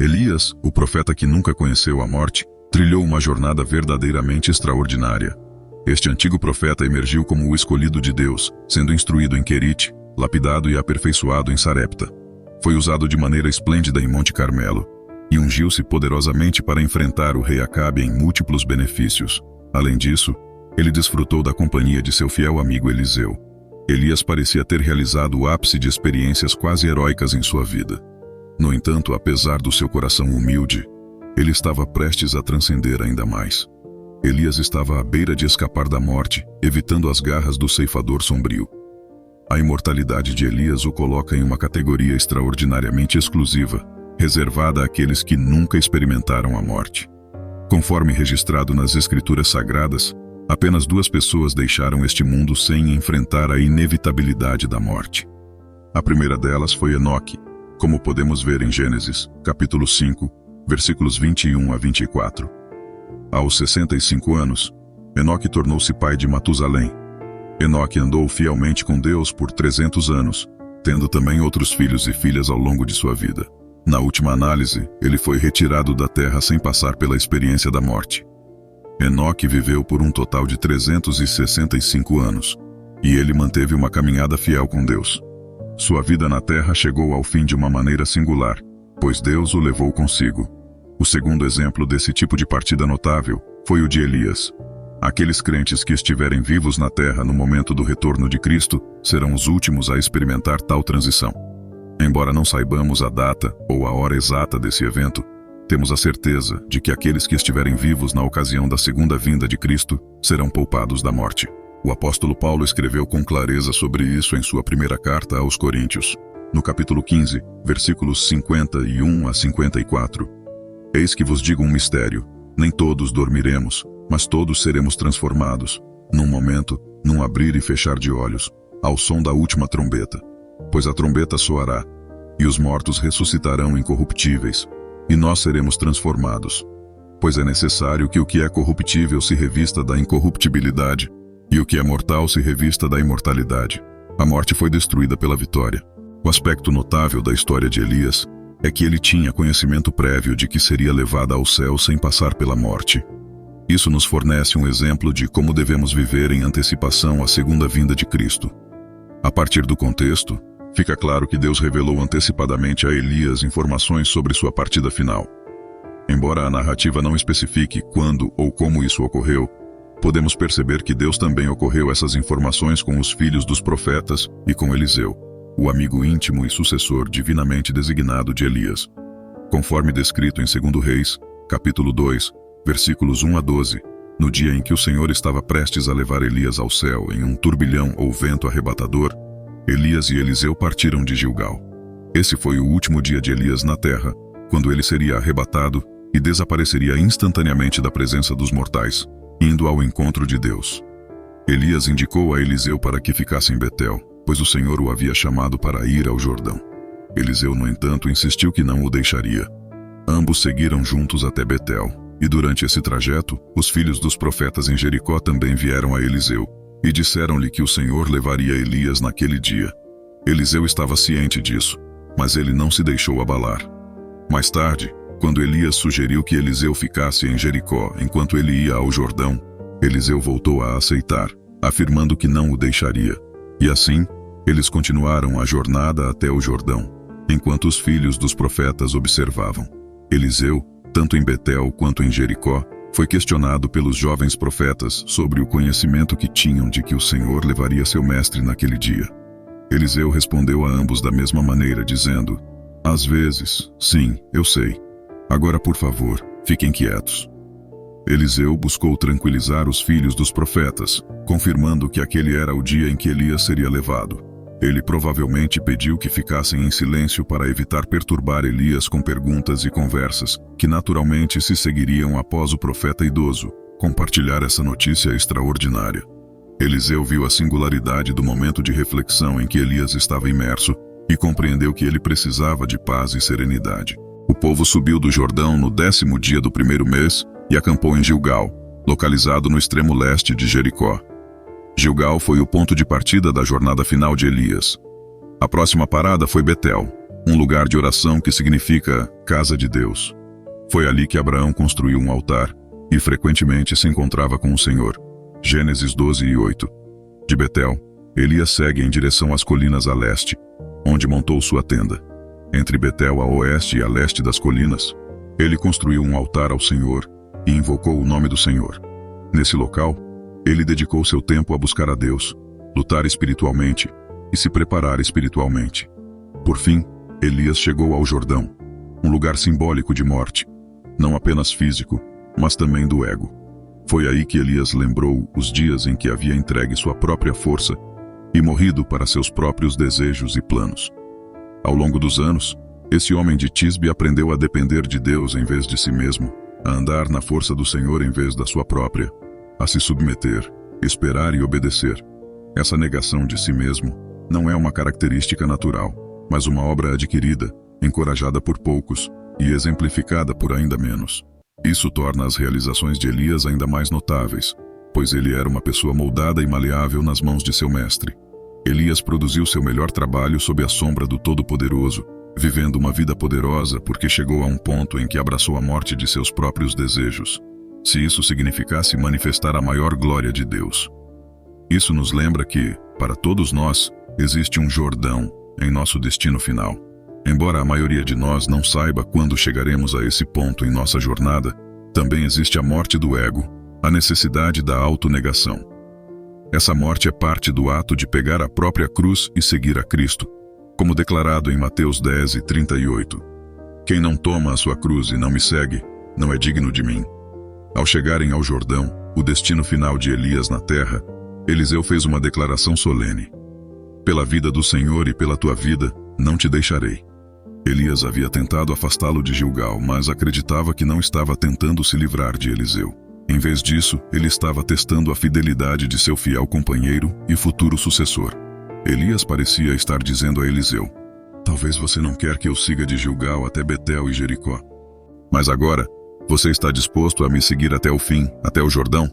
Elias, o profeta que nunca conheceu a morte, trilhou uma jornada verdadeiramente extraordinária. Este antigo profeta emergiu como o escolhido de Deus, sendo instruído em Querite, lapidado e aperfeiçoado em Sarepta. Foi usado de maneira esplêndida em Monte Carmelo, e ungiu-se poderosamente para enfrentar o rei Acabe em múltiplos benefícios. Além disso, ele desfrutou da companhia de seu fiel amigo Eliseu. Elias parecia ter realizado o ápice de experiências quase heróicas em sua vida. No entanto, apesar do seu coração humilde, ele estava prestes a transcender ainda mais. Elias estava à beira de escapar da morte, evitando as garras do ceifador sombrio. A imortalidade de Elias o coloca em uma categoria extraordinariamente exclusiva, reservada àqueles que nunca experimentaram a morte. Conforme registrado nas Escrituras Sagradas, apenas 2 pessoas deixaram este mundo sem enfrentar a inevitabilidade da morte. A primeira delas foi Enoque, como podemos ver em Gênesis, capítulo 5, versículos 21 a 24. Aos 65 anos, Enoque tornou-se pai de Matusalém. Enoque andou fielmente com Deus por 300 anos, tendo também outros filhos e filhas ao longo de sua vida. Na última análise, ele foi retirado da terra sem passar pela experiência da morte. Enoque viveu por um total de 365 anos, e ele manteve uma caminhada fiel com Deus. Sua vida na terra chegou ao fim de uma maneira singular, pois Deus o levou consigo. O segundo exemplo desse tipo de partida notável foi o de Elias. Aqueles crentes que estiverem vivos na terra no momento do retorno de Cristo serão os últimos a experimentar tal transição. Embora não saibamos a data ou a hora exata desse evento, temos a certeza de que aqueles que estiverem vivos na ocasião da segunda vinda de Cristo serão poupados da morte. O apóstolo Paulo escreveu com clareza sobre isso em sua primeira carta aos Coríntios, no capítulo 15, versículos 51 a 54. Eis que vos digo um mistério: nem todos dormiremos, mas todos seremos transformados, num momento, num abrir e fechar de olhos, ao som da última trombeta. Pois a trombeta soará, e os mortos ressuscitarão incorruptíveis, e nós seremos transformados. Pois é necessário que o que é corruptível se revista da incorruptibilidade, e o que é mortal se revista da imortalidade. A morte foi destruída pela vitória. O aspecto notável da história de Elias é que ele tinha conhecimento prévio de que seria levado ao céu sem passar pela morte. Isso nos fornece um exemplo de como devemos viver em antecipação à segunda vinda de Cristo. A partir do contexto, fica claro que Deus revelou antecipadamente a Elias informações sobre sua partida final. Embora a narrativa não especifique quando ou como isso ocorreu, podemos perceber que Deus também ocorreu essas informações com os filhos dos profetas e com Eliseu, o amigo íntimo e sucessor divinamente designado de Elias. Conforme descrito em 2 Reis, capítulo 2, versículos 1 a 12, no dia em que o Senhor estava prestes a levar Elias ao céu em um turbilhão ou vento arrebatador, Elias e Eliseu partiram de Gilgal. Esse foi o último dia de Elias na terra, quando ele seria arrebatado e desapareceria instantaneamente da presença dos mortais, indo ao encontro de Deus. Elias indicou a Eliseu para que ficasse em Betel, pois o Senhor o havia chamado para ir ao Jordão. Eliseu, no entanto, insistiu que não o deixaria. Ambos seguiram juntos até Betel, e durante esse trajeto, os filhos dos profetas em Jericó também vieram a Eliseu, e disseram-lhe que o Senhor levaria Elias naquele dia. Eliseu estava ciente disso, mas ele não se deixou abalar. Mais tarde, quando Elias sugeriu que Eliseu ficasse em Jericó enquanto ele ia ao Jordão, Eliseu voltou a aceitar, afirmando que não o deixaria. E assim, eles continuaram a jornada até o Jordão, enquanto os filhos dos profetas observavam. Eliseu, tanto em Betel quanto em Jericó, foi questionado pelos jovens profetas sobre o conhecimento que tinham de que o Senhor levaria seu mestre naquele dia. Eliseu respondeu a ambos da mesma maneira, dizendo: às vezes, sim, eu sei. Agora, por favor, fiquem quietos. Eliseu buscou tranquilizar os filhos dos profetas, confirmando que aquele era o dia em que Elias seria levado. Ele provavelmente pediu que ficassem em silêncio para evitar perturbar Elias com perguntas e conversas, que naturalmente se seguiriam após o profeta idoso compartilhar essa notícia extraordinária. Eliseu viu a singularidade do momento de reflexão em que Elias estava imerso e compreendeu que ele precisava de paz e serenidade. O povo subiu do Jordão no 10º dia do primeiro mês e acampou em Gilgal, localizado no extremo leste de Jericó. Gilgal foi o ponto de partida da jornada final de Elias. A próxima parada foi Betel, um lugar de oração que significa casa de Deus. Foi ali que Abraão construiu um altar e frequentemente se encontrava com o Senhor. Gênesis 12:8. De Betel, Elias segue em direção às colinas a leste, onde montou sua tenda. Entre Betel a oeste e a leste das colinas, ele construiu um altar ao Senhor e invocou o nome do Senhor. Nesse local, ele dedicou seu tempo a buscar a Deus, lutar espiritualmente e se preparar espiritualmente. Por fim, Elias chegou ao Jordão, um lugar simbólico de morte, não apenas físico, mas também do ego. Foi aí que Elias lembrou os dias em que havia entregue sua própria força e morrido para seus próprios desejos e planos. Ao longo dos anos, esse homem de Tisbe aprendeu a depender de Deus em vez de si mesmo, a andar na força do Senhor em vez da sua própria, a se submeter, esperar e obedecer. Essa negação de si mesmo não é uma característica natural, mas uma obra adquirida, encorajada por poucos e exemplificada por ainda menos. Isso torna as realizações de Elias ainda mais notáveis, pois ele era uma pessoa moldada e maleável nas mãos de seu mestre. Elias produziu seu melhor trabalho sob a sombra do Todo-Poderoso, vivendo uma vida poderosa porque chegou a um ponto em que abraçou a morte de seus próprios desejos, se isso significasse manifestar a maior glória de Deus. Isso nos lembra que, para todos nós, existe um Jordão em nosso destino final. Embora a maioria de nós não saiba quando chegaremos a esse ponto em nossa jornada, também existe a morte do ego, a necessidade da autonegação. Essa morte é parte do ato de pegar a própria cruz e seguir a Cristo, como declarado em Mateus 10:38. Quem não toma a sua cruz e não me segue, não é digno de mim. Ao chegarem ao Jordão, o destino final de Elias na terra, Eliseu fez uma declaração solene. Pela vida do Senhor e pela tua vida, não te deixarei. Elias havia tentado afastá-lo de Gilgal, mas acreditava que não estava tentando se livrar de Eliseu. Em vez disso, ele estava testando a fidelidade de seu fiel companheiro e futuro sucessor. Elias parecia estar dizendo a Eliseu: talvez você não quer que eu siga de Gilgal até Betel e Jericó. Mas agora, você está disposto a me seguir até o fim, até o Jordão?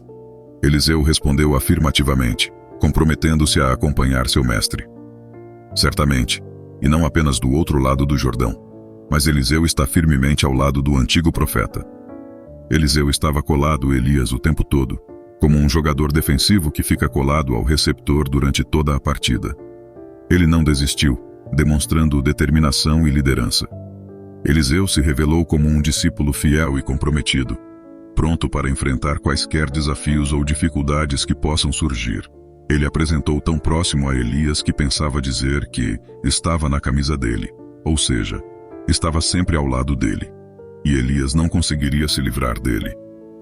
Eliseu respondeu afirmativamente, comprometendo-se a acompanhar seu mestre. Certamente, e não apenas do outro lado do Jordão, mas Eliseu está firmemente ao lado do antigo profeta. Eliseu estava colado a Elias o tempo todo, como um jogador defensivo que fica colado ao receptor durante toda a partida. Ele não desistiu, demonstrando determinação e liderança. Eliseu se revelou como um discípulo fiel e comprometido, pronto para enfrentar quaisquer desafios ou dificuldades que possam surgir. Ele apresentou tão próximo a Elias que pensava dizer que estava na camisa dele, ou seja, estava sempre ao lado dele. E Elias não conseguiria se livrar dele.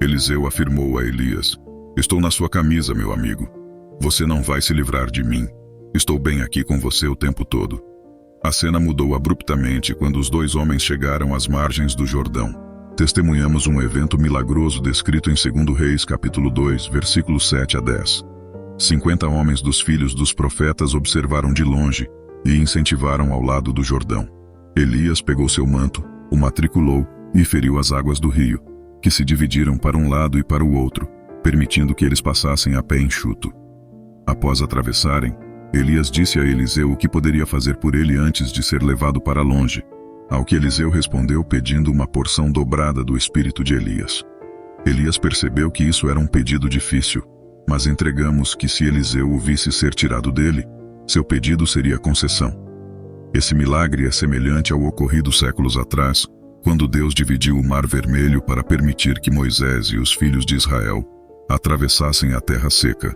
Eliseu afirmou a Elias: estou na sua camisa, meu amigo. Você não vai se livrar de mim. Estou bem aqui com você o tempo todo. A cena mudou abruptamente quando os dois homens chegaram às margens do Jordão. Testemunhamos um evento milagroso descrito em 2 Reis capítulo 2, versículos 7 a 10. 50 homens dos filhos dos profetas observaram de longe e incentivaram ao lado do Jordão. Elias pegou seu manto, o matriculou e feriu as águas do rio, que se dividiram para um lado e para o outro, permitindo que eles passassem a pé enxuto. Após atravessarem, Elias disse a Eliseu o que poderia fazer por ele antes de ser levado para longe, ao que Eliseu respondeu pedindo uma porção dobrada do espírito de Elias. Elias percebeu que isso era um pedido difícil, mas entregamos que se Eliseu o visse ser tirado dele, seu pedido seria concessão. Esse milagre é semelhante ao ocorrido séculos atrás, quando Deus dividiu o Mar Vermelho para permitir que Moisés e os filhos de Israel atravessassem a terra seca.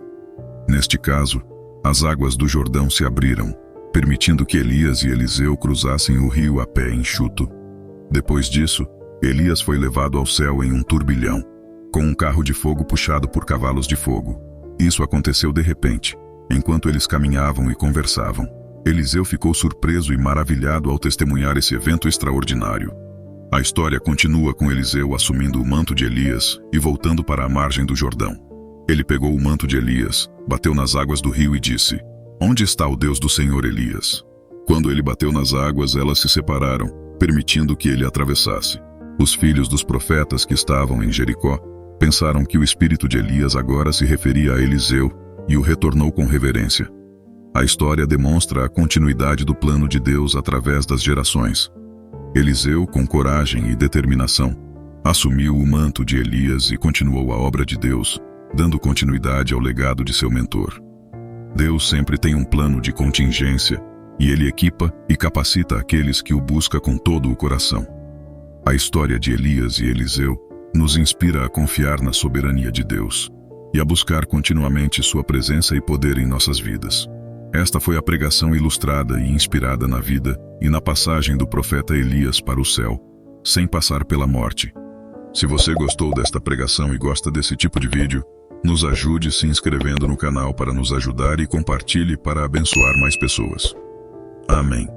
Neste caso, as águas do Jordão se abriram, permitindo que Elias e Eliseu cruzassem o rio a pé enxuto. Depois disso, Elias foi levado ao céu em um turbilhão, com um carro de fogo puxado por cavalos de fogo. Isso aconteceu de repente, enquanto eles caminhavam e conversavam. Eliseu ficou surpreso e maravilhado ao testemunhar esse evento extraordinário. A história continua com Eliseu assumindo o manto de Elias e voltando para a margem do Jordão. Ele pegou o manto de Elias, bateu nas águas do rio e disse: onde está o Deus do Senhor Elias? Quando ele bateu nas águas, elas se separaram, permitindo que ele atravessasse. Os filhos dos profetas que estavam em Jericó pensaram que o espírito de Elias agora se referia a Eliseu e o retornou com reverência. A história demonstra a continuidade do plano de Deus através das gerações. Eliseu, com coragem e determinação, assumiu o manto de Elias e continuou a obra de Deus, dando continuidade ao legado de seu mentor. Deus sempre tem um plano de contingência e Ele equipa e capacita aqueles que o buscam com todo o coração. A história de Elias e Eliseu nos inspira a confiar na soberania de Deus e a buscar continuamente sua presença e poder em nossas vidas. Esta foi a pregação ilustrada e inspirada na vida e na passagem do profeta Elias para o céu, sem passar pela morte. Se você gostou desta pregação e gosta desse tipo de vídeo, nos ajude se inscrevendo no canal para nos ajudar e compartilhe para abençoar mais pessoas. Amém.